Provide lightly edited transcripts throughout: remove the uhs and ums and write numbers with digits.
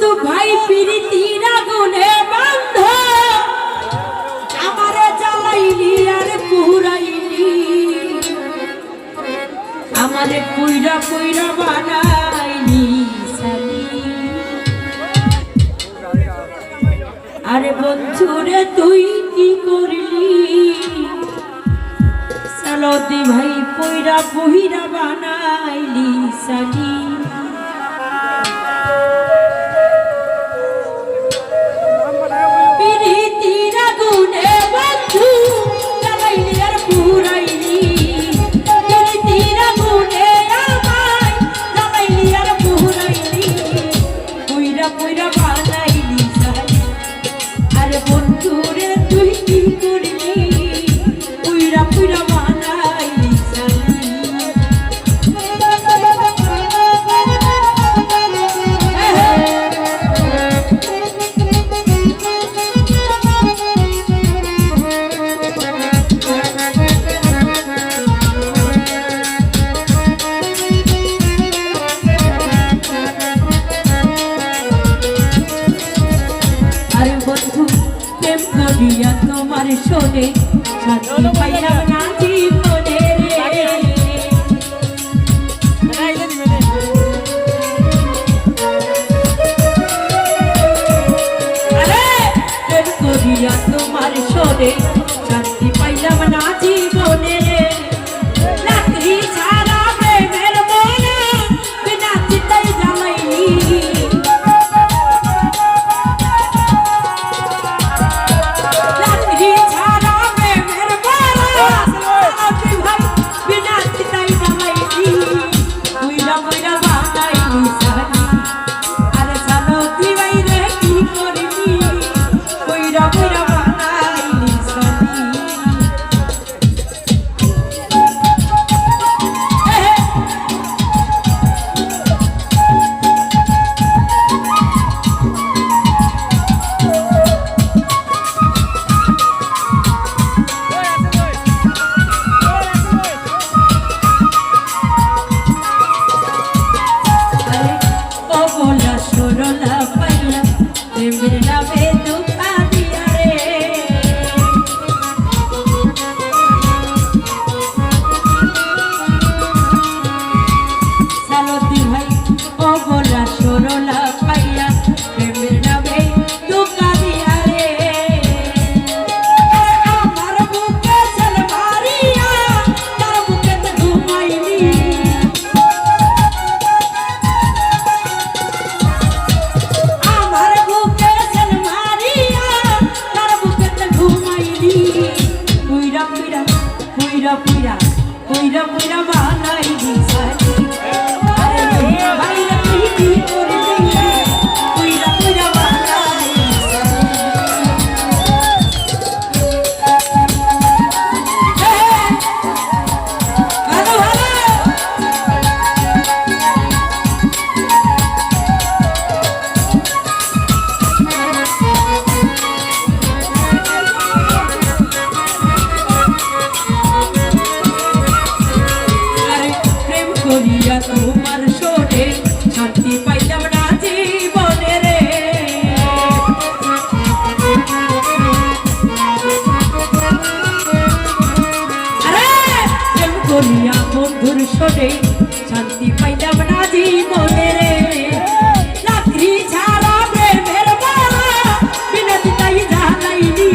বন্ধু ভাই প্রীতির আগুনে বান্ধ আমারে জ্বালাইলি আর পুরাইলি আমারে পুইরা পুইরা বানাইলি আরে বন্ধুরে তুই কি করলি সালতি ভাই পুইরা পুইরা বানাইলি সালি তোমার শোনে শান্তি পাইলাম না জীবনে করিয়া তোমার শোনে শান্তি পাইলাম না জীবনে রাত্রি ছাড়া প্রেমের মনে বিনা চিন্তায় জ্বালাইনি পুইরা পুইরা বানাইলি সালি আরে ভাইরা তুই কি করলি পুইরা পুইরা বানাইলি ভালো ভালো করিয়া তোমার শোনে শান্তি পাইলাম না জীবনে রে আরে প্রেম করিয়া বন্ধুর শোনে শান্তি পাইলাম না জীবনে রে রাত্রি ছাড়া প্রেমের মালা বিনা চিন্তায় জ্বালাইনি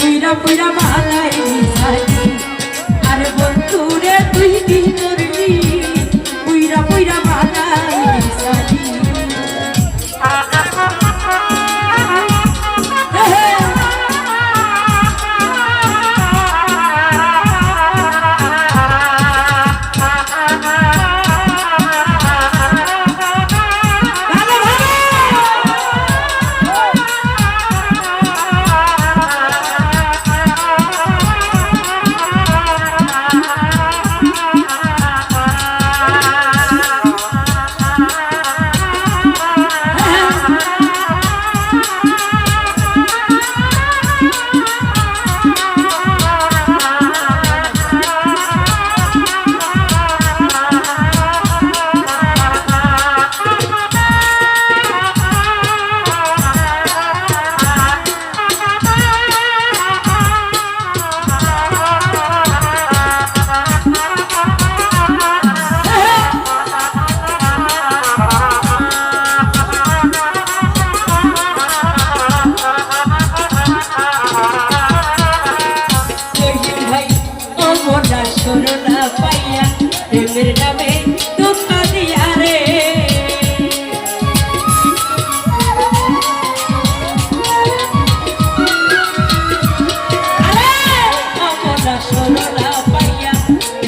পুইরা পুইরা বানাইলি সালি আরে বন্ধুরে তুই কি করলি পুইরা পুইরা বানাইলি সালি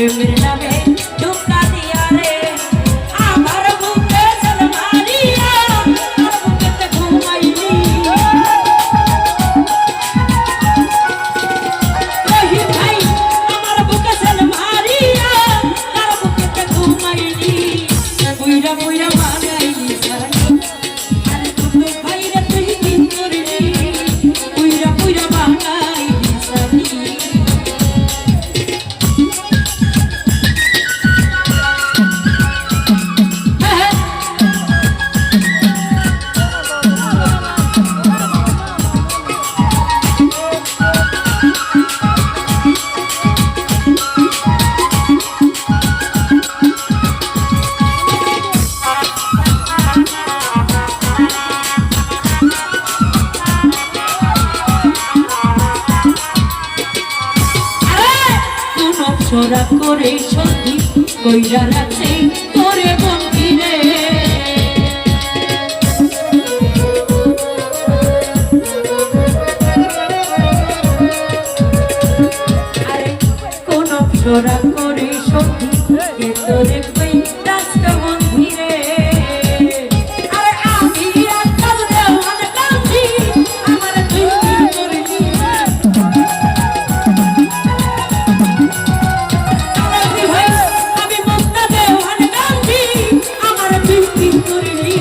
প্রেমের নামে ধোঁকা দিয়া রে আমার বুকে জান মারিয়া আমার বুকেতে ঘুমাইলি রহিম ভাই আমার বুকে জান মারিয়া আমার বুকেতে ঘুমাইলি বুইরা বুইরা বানাইলি জানি আর তুমি ভাই রে তুই কি করলি বুইরা বুইরা বানাইলি জানি সোরা করে সত্যি কইরা রাখছে তোরে বন্ধি রে আরে কোন সোরা করে সত্যি কে তোরে কই রাস্তা বন্ধি রে আরে আমি একটা দেওয়ান কাঁদি আমার তুই কি করলি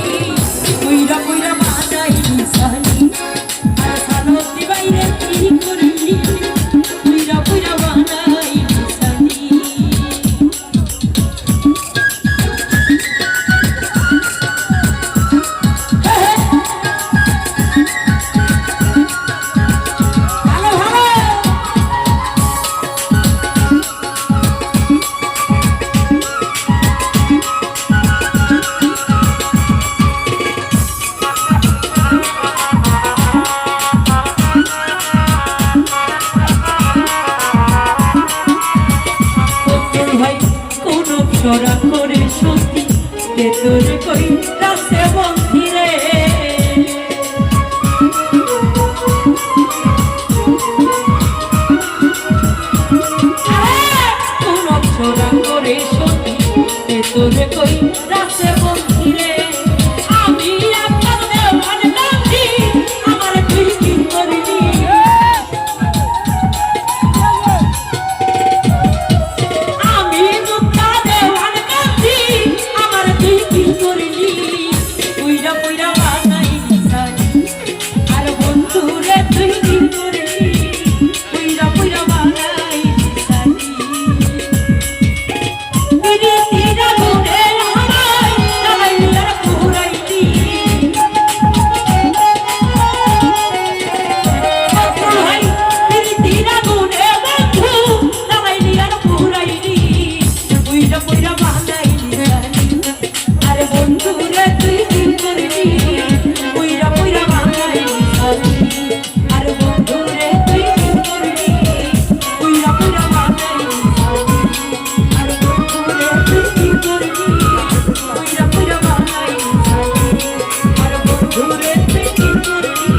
সোরা করে সত্যি কে তোরে কই রাস্তা বন্ধি রে কোন সোরা করে সত্যি কে তোরে কই রাস্তা বন্ধি রে আমি একটা দেওয়ান কাঁদি আমার তুই কি করলি আমি মুক্তা দেওয়ান কাঁদি আমার তুই কি করলি পুইরা পুইরা বানাইলি জানি আর বন্ধুরে তুই কি করলি পুইরা পুইরা বানাইলি জানি প্রীতিরা গুনে আমায় লাগাইলি আর পুরাইলি ভাই প্রীতিরা গুনে বন্ধু লাগাইলি আর পুরাইলি পুইরা পুইরা বানাইলি জানি আর বন্ধুরে তুই কি করলি পুইরা পুইরা বানাইলি জানি আর বন্ধুরে তুই কি করলি পুইরা পুইরা বানাইলি জানি আর বন্ধুরে তুই কি করলি পুইরা পুইরা বানাইলি জানি আর বন্ধুরে তুই কি করলি